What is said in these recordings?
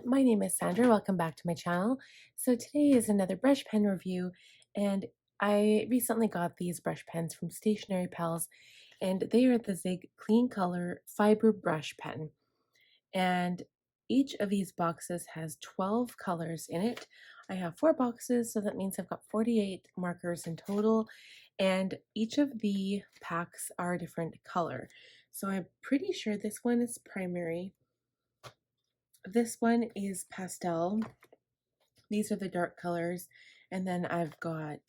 my name is Sandra. Welcome back to my channel. So today is another brush pen review, and I recently got these brush pens from Stationery Pals, and they are the Zig Clean Color Fiber Brush Pen. And each of these boxes has 12 colors in it. I have 4 boxes, so that means I've got 48 markers in total, and each of the packs are a different color. So I'm pretty sure this one is primary. This one is pastel. These are the dark colors. And then I've got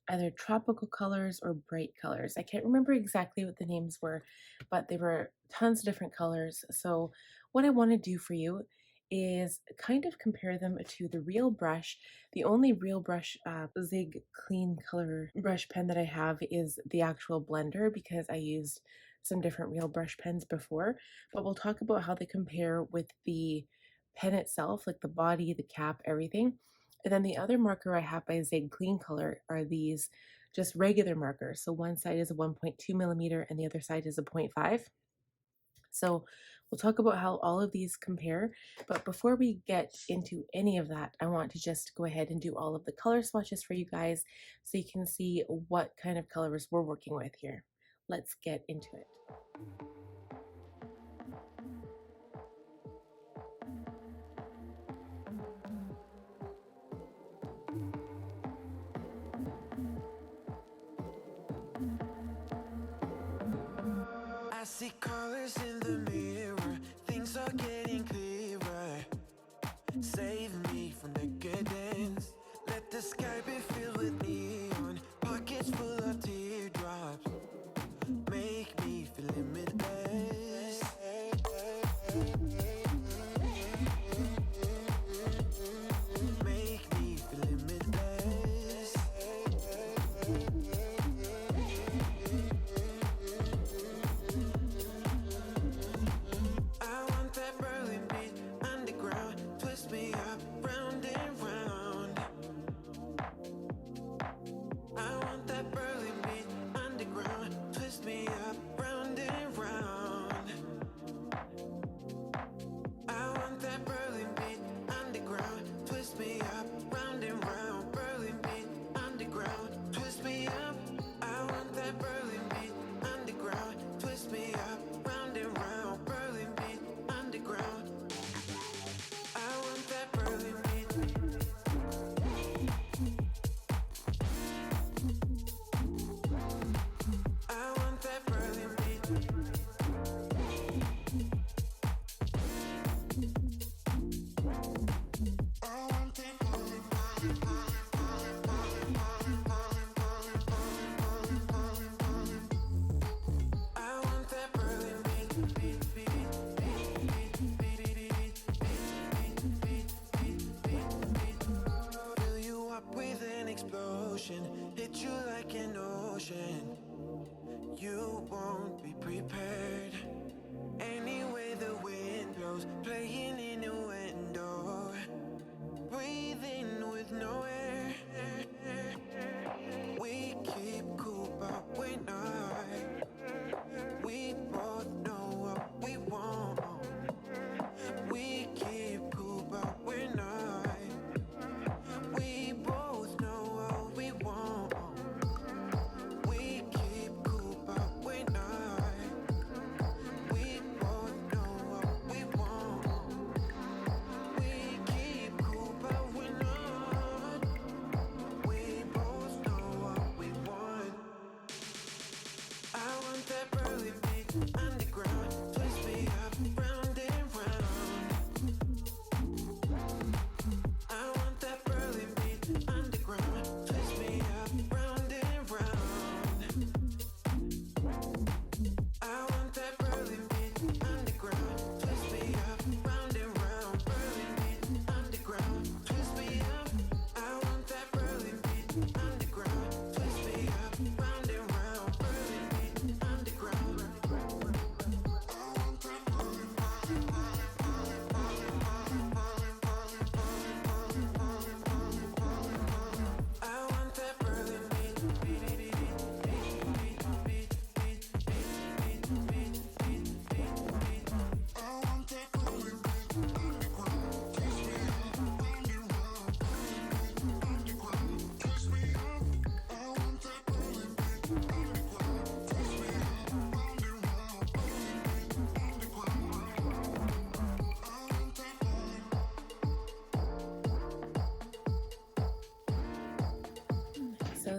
either tropical colors or bright colors. I can't remember exactly what the names were, but they were tons of different colors. So what I want to do for you is kind of compare them to the real brush. The only real brush Zig Clean Color brush pen that I have is the actual blender, because I used some different real brush pens before, but we'll talk about how they compare with the pen itself, like the body, the cap, everything. And then the other marker I have by Zig Clean Color are these just regular markers. So one side is a 1.2 millimeter and the other side is a 0.5. So we'll talk about how all of these compare, but before we get into any of that, I want to just go ahead and do all of the color swatches for you guys so you can see what kind of colors we're working with here. Let's get into it. I see colors in the mirror, things are getting clearer. Save me from decadence, let the sky be filled with neon, pockets full of teardrops, make me feel limitless. Make me feel limitless.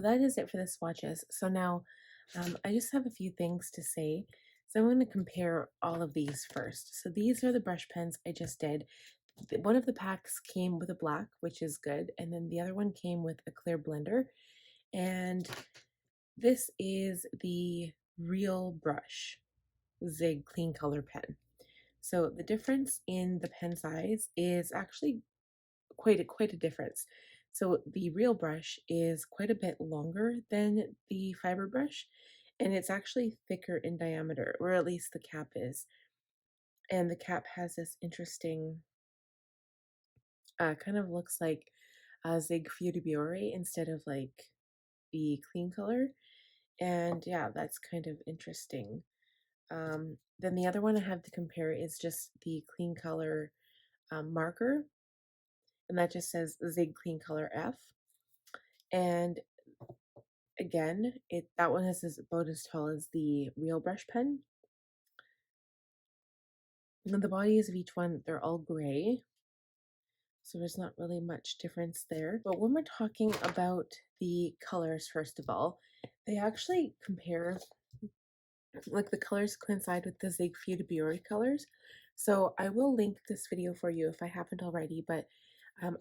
that is it for the swatches. So now I just have a few things to say. So I'm going to compare all of these first. So these are the brush pens I just did. One of the packs came with a black, which is good, and then the other one came with a clear blender. And this is the Real Brush Zig Clean Color pen. So the difference in the pen size is actually quite a difference. So the Real Brush is quite a bit longer than the fiber brush, and it's actually thicker in diameter, or at least the cap is. And the cap has this interesting, kind of looks like a Zig Fudibiore instead of like the clean color. And yeah, that's kind of interesting. Then the other one I have to compare is just the clean color marker, and that just says Zig Clean Color F. And again, that one is about as tall as the Real Brush pen. And the bodies of each one, they're all gray, so there's not really much difference there. But when we're talking about the colors, first of all, they actually compare, like the colors coincide with the Zig Fudibiore colors. So I will link this video for you if I haven't already, but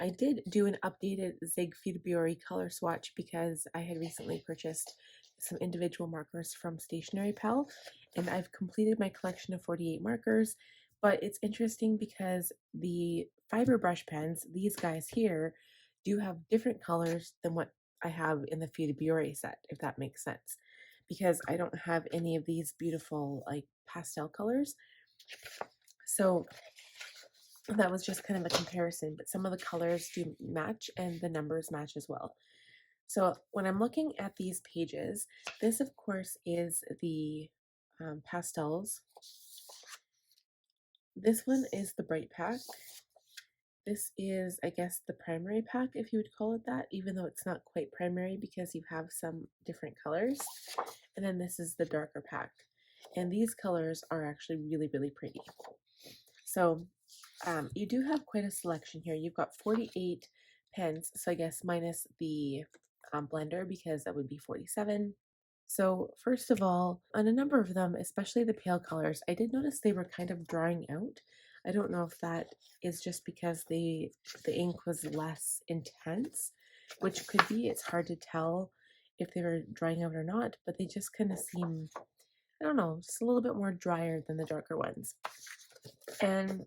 I did do an updated Zig Fudibiore color swatch because I had recently purchased some individual markers from Stationery Pal, and I've completed my collection of 48 markers. But it's interesting because the fiber brush pens, these guys here, do have different colors than what I have in the Fudibiore set, if that makes sense. Because I don't have any of these beautiful like pastel colors. So that was just kind of a comparison, but some of the colors do match and the numbers match as well. So when I'm looking at these pages, this of course is the pastels. This one is the bright pack. This is, I guess, the primary pack, if you would call it that, even though it's not quite primary because you have some different colors. And then this is the darker pack. And these colors are actually really pretty. So you do have quite a selection here. You've got 48 pens, so I guess minus the blender because that would be 47. So first of all, on a number of them, especially the pale colors, I did notice they were kind of drying out. I don't know if that is just because the ink was less intense, which could be. It's hard to tell if they were drying out or not, but they just kind of seem, I don't know, just a little bit more drier than the darker ones. And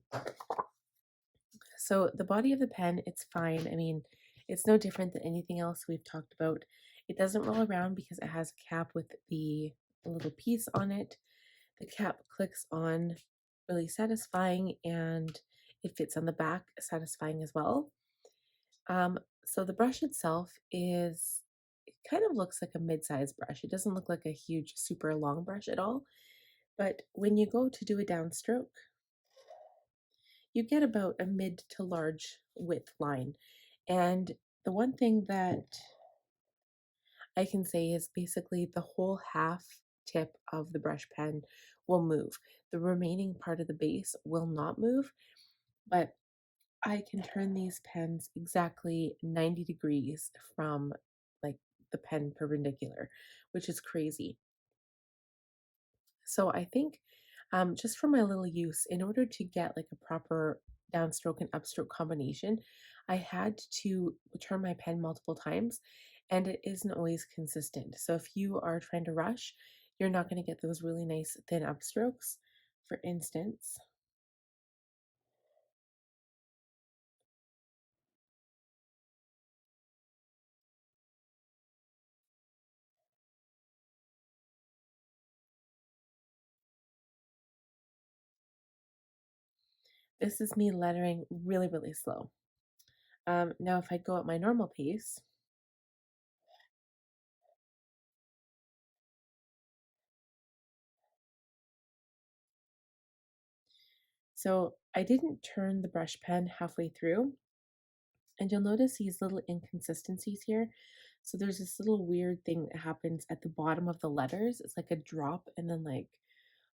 so the body of the pen, it's fine. I mean, it's no different than anything else we've talked about. It doesn't roll around because it has a cap with the little piece on it. The cap clicks on, really satisfying, and it fits on the back, satisfying as well. So the brush itself it kind of looks like a mid-sized brush. It doesn't look like a huge, super long brush at all. But when you go to do a downstroke, you get about a mid to large width line. And the one thing that I can say is basically the whole half tip of the brush pen will move. The remaining part of the base will not move, but I can turn these pens exactly 90 degrees from like the pen perpendicular, which is crazy. So I think just for my little use, in order to get like a proper downstroke and upstroke combination, I had to turn my pen multiple times, and it isn't always consistent. So if you are trying to rush, you're not going to get those really nice thin upstrokes. For instance, this is me lettering really slow. Now if I go at my normal pace, so I didn't turn the brush pen halfway through, and you'll notice these little inconsistencies here. So there's this little weird thing that happens at the bottom of the letters. It's like a drop, and then like,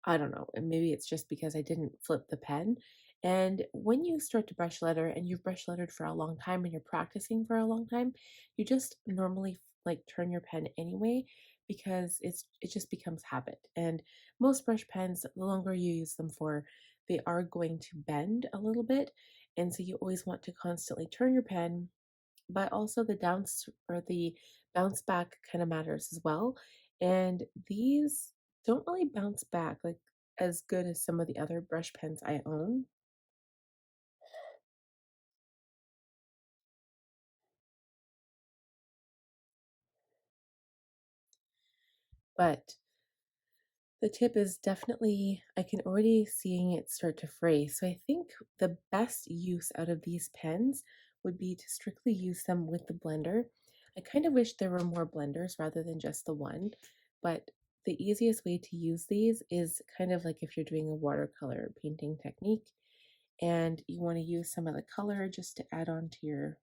I don't know, and maybe it's just because I didn't flip the pen. And when you start to brush letter and you've brush lettered for a long time and you're practicing for a long time, you just normally like turn your pen anyway because it just becomes habit. And most brush pens, the longer you use them for, they are going to bend a little bit, and so you always want to constantly turn your pen. But also the downs or the bounce back kind of matters as well. And these don't really bounce back like as good as some of the other brush pens I own. But the tip is definitely, I can already seeing it start to fray. So I think the best use out of these pens would be to strictly use them with the blender. I kind of wish there were more blenders rather than just the one, but the easiest way to use these is kind of like if you're doing a watercolor painting technique and you want to use some of the color just to add on to your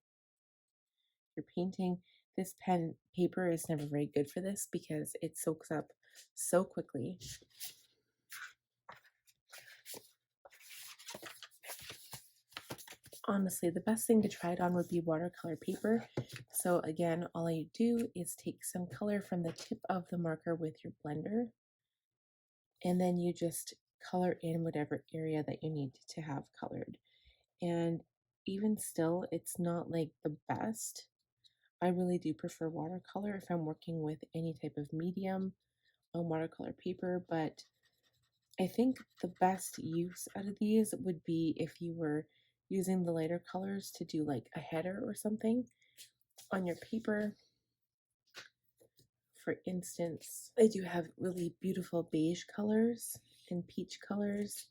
painting. This pen paper is never very good for this because it soaks up so quickly. Honestly, the best thing to try it on would be watercolor paper. So again, all you do is take some color from the tip of the marker with your blender, and then you just color in whatever area that you need to have colored. And even still, it's not like the best. I really do prefer watercolor if I'm working with any type of medium on watercolor paper, but I think the best use out of these would be if you were using the lighter colors to do like a header or something on your paper. For instance, I do have really beautiful beige colors and peach colors.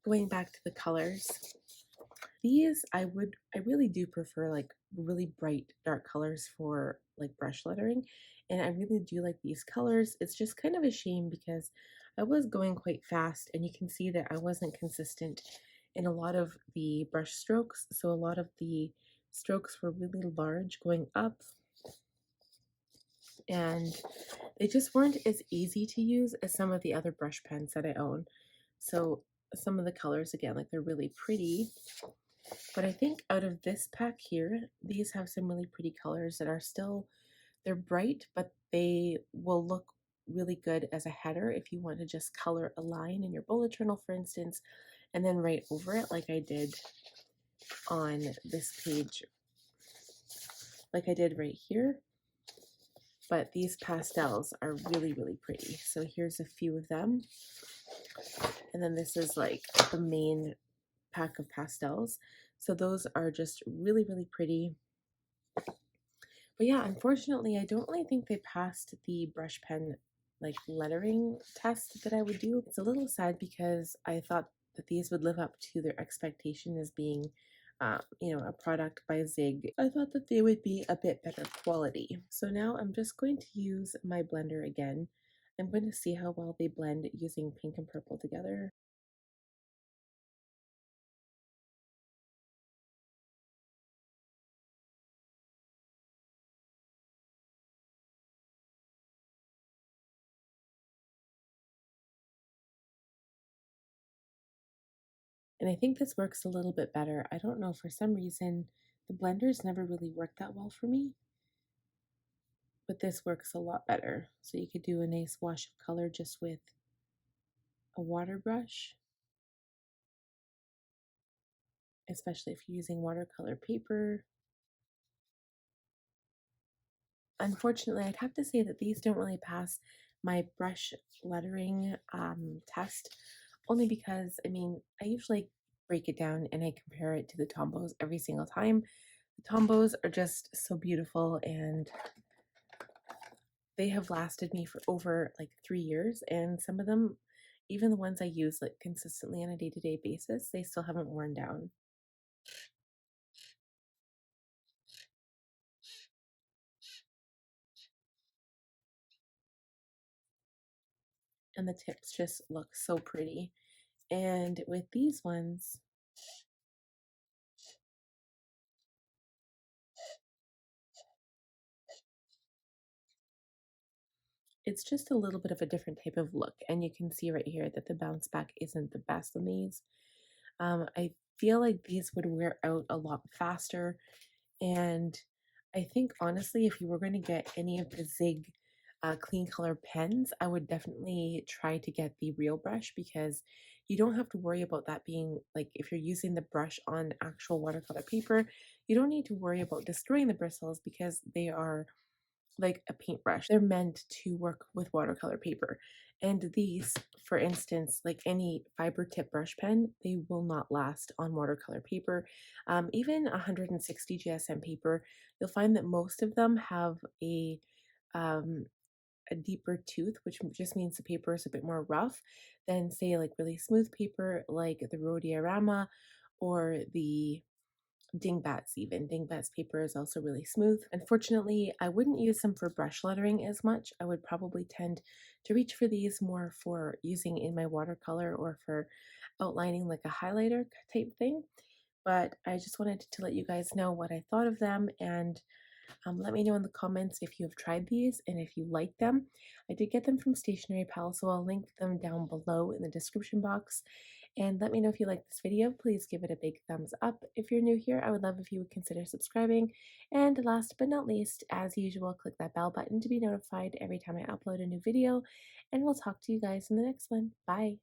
Going back to the colors, these I really do prefer like really bright dark colors for like brush lettering, and I really do like these colors. It's just kind of a shame because I was going quite fast and you can see that I wasn't consistent in a lot of the brush strokes, so a lot of the strokes were really large going up and they just weren't as easy to use as some of the other brush pens that I own. So some of the colors again, like they're really pretty, but I think out of this pack here, these have some really pretty colors that are still, they're bright, but they will look really good as a header if you want to just color a line in your bullet journal, for instance, and then write over it like I did on this page, like I did right here. But these pastels are really, really pretty. So here's a few of them. And then this is like the main pack of pastels. So those are just really, really pretty. But yeah, unfortunately, I don't really think they passed the brush pen like lettering test that I would do. It's a little sad because I thought that these would live up to their expectation as being, a product by Zig. I thought that they would be a bit better quality. So now I'm just going to use my blender again. I'm going to see how well they blend using pink and purple together. And I think this works a little bit better. I don't know, for some reason, the blenders never really worked that well for me, but this works a lot better. So you could do a nice wash of color just with a water brush, especially if you're using watercolor paper. Unfortunately, I'd have to say that these don't really pass my brush lettering test, only because, I mean, I usually break it down and I compare it to the Tombos every single time. The Tombos are just so beautiful and they have lasted me for over like 3 years, and some of them, even the ones I use like consistently on a day-to-day basis, they still haven't worn down. And the tips just look so pretty. And with these ones, it's just a little bit of a different type of look. And you can see right here that the bounce back isn't the best on these. I feel like these would wear out a lot faster. And I think honestly, if you were going to get any of the Zig clean color pens, I would definitely try to get the real brush because you don't have to worry about that being like if you're using the brush on actual watercolor paper, you don't need to worry about destroying the bristles because they are like a paintbrush. They're meant to work with watercolor paper. And these, for instance, like any fiber tip brush pen, they will not last on watercolor paper. Even 160 GSM paper, you'll find that most of them have um, a deeper tooth, which just means the paper is a bit more rough than, say, like really smooth paper like the Rhodiorama or the Dingbats even. Dingbats paper is also really smooth. Unfortunately, I wouldn't use them for brush lettering as much. I would probably tend to reach for these more for using in my watercolor or for outlining like a highlighter type thing. But I just wanted to let you guys know what I thought of them, and let me know in the comments if you have tried these and if you like them. I did get them from Stationery Pal, so I'll link them down below in the description box. And let me know if you like this video. Please give it a big thumbs up. If you're new here, I would love if you would consider subscribing. And last but not least, as usual, click that bell button to be notified every time I upload a new video. And we'll talk to you guys in the next one. Bye.